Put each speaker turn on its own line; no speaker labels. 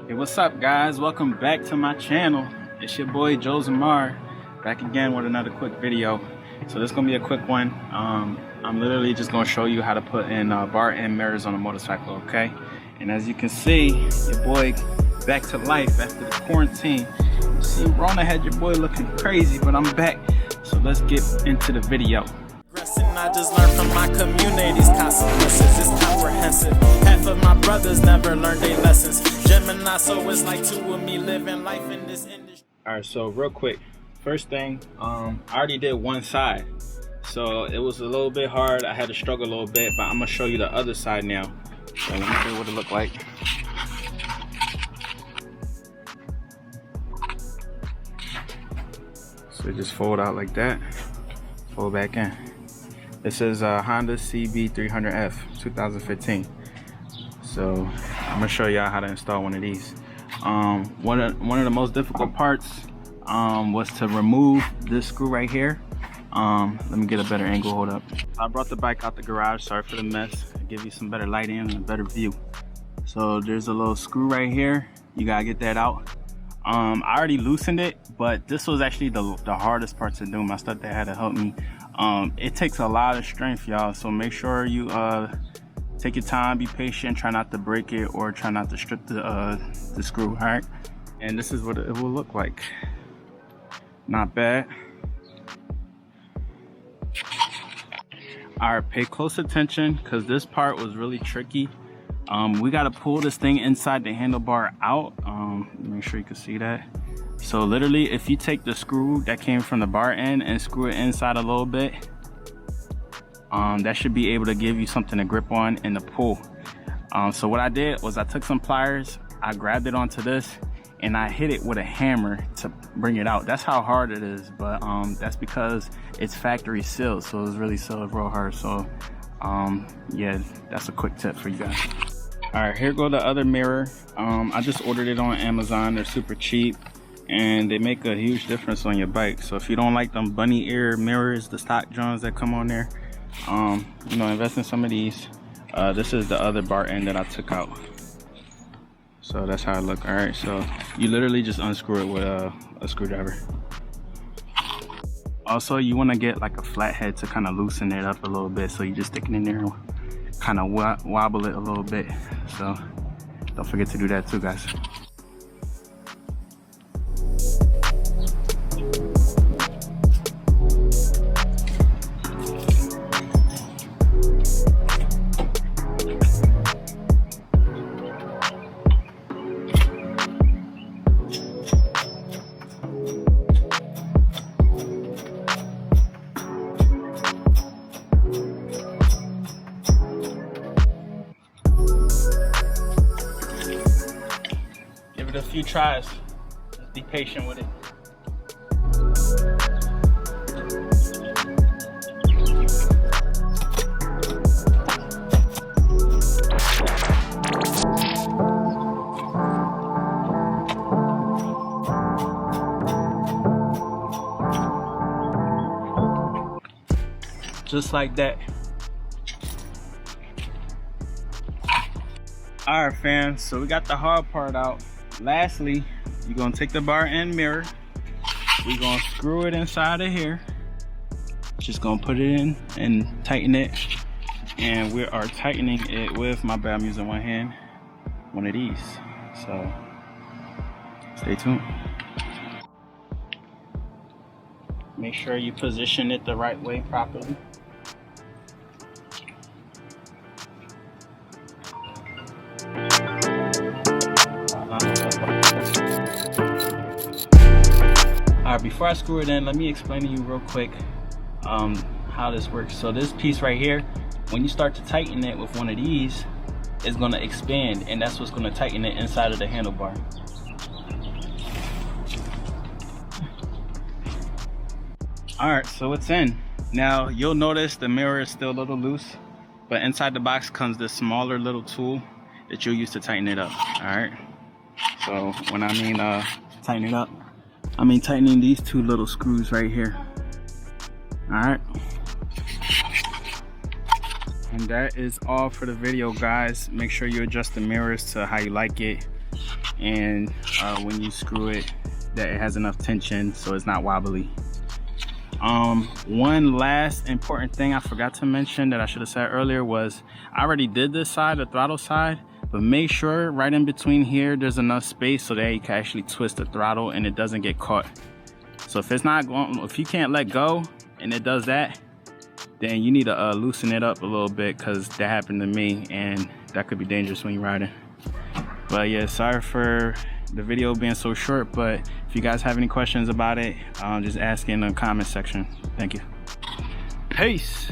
Hey, what's up guys? Welcome back to my channel. It's your boy Joe Zamar, back again with another quick video. So this is gonna be a quick one. I'm literally just gonna show you how to put in bar end mirrors on a motorcycle, okay? And as you can see, your boy back to life after the quarantine. You see Rona had your boy looking crazy, but I'm back. So let's get into the video.
I just learned from my community's consequences. It's comprehensive. Half of my brothers never learned their lessons. Gemini, so it's like two of me living life in this industry.
Alright, so real quick, first thing, I already did one side, so it was a little bit hard. I had to struggle a little bit, but I'm gonna show you the other side now. So let me show you what it looked like. So just fold out like that, fold back in. This is a Honda CB300F 2015. So I'm gonna show y'all how to install one of these. One of the most difficult parts was to remove this screw right here. Let me get a better angle. Hold up. I brought the bike out the garage. Sorry for the mess. I'll give you some better lighting and a better view. So there's a little screw right here. You gotta get that out. I already loosened it, but this was actually the hardest part to do. My stepdad had to help me. It takes a lot of strength, y'all, so make sure you take your time, be patient, try not to break it or try not to strip the screw. All right, and this is what it will look like. Not bad. All right, pay close attention because this part was really tricky. We got to pull this thing inside the handlebar out. Make sure you can see that. So literally, if you take the screw that came from the bar end and screw it inside a little bit, that should be able to give you something to grip on in the pull. So what I did was I took some pliers, I grabbed it onto this, and I hit it with a hammer to bring it out. That's how hard it is, but that's because it's factory sealed, so it's really sealed real hard. So yeah, that's a quick tip for you guys. All right, here go the other mirror. I just ordered it on Amazon. They're super cheap and they make a huge difference on your bike. So if you don't like them bunny ear mirrors, the stock joints that come on there, you know, invest in some of these. This is the other bar end that I took out. So that's how it look. All right, so you literally just unscrew it with a screwdriver. Also, you want to get like a flat head to kind of loosen it up a little bit. So you just stick it in there and kind of wobble it a little bit. So don't forget to do that too, guys. A few tries. Just be patient with it. Just like that. All right, fans, so we got the hard part out. Lastly, you're gonna take the bar end mirror, we're gonna screw it inside of here, just gonna put it in and tighten it, and we are tightening it with, my bad, I'm using one hand, one of these. So stay tuned. Make sure you position it the right way properly. Alright, before I screw it in, let me explain to you real quick how this works. So this piece right here, when you start to tighten it with one of these, it's going to expand, and that's what's going to tighten it inside of the handlebar. Alright, so it's in. Now you'll notice the mirror is still a little loose, but inside the box comes this smaller little tool that you'll use to tighten it up. Alright, so when I mean tighten it up, I mean tightening these two little screws right here. All right, And that is all for the video, guys. Make sure you adjust the mirrors to how you like it. and when you screw it, that it has enough tension so it's not wobbly. One last important thing I forgot to mention that I should have said earlier was I already did this side, the throttle side, but make sure right in between here there's enough space so that you can actually twist the throttle and it doesn't get caught. So if it's not going, if you can't let go and it does that, then you need to loosen it up a little bit, because that happened to me and that could be dangerous when you're riding. But yeah, sorry for the video being so short, but if you guys have any questions about it, just ask in the comment section. Thank you. Peace.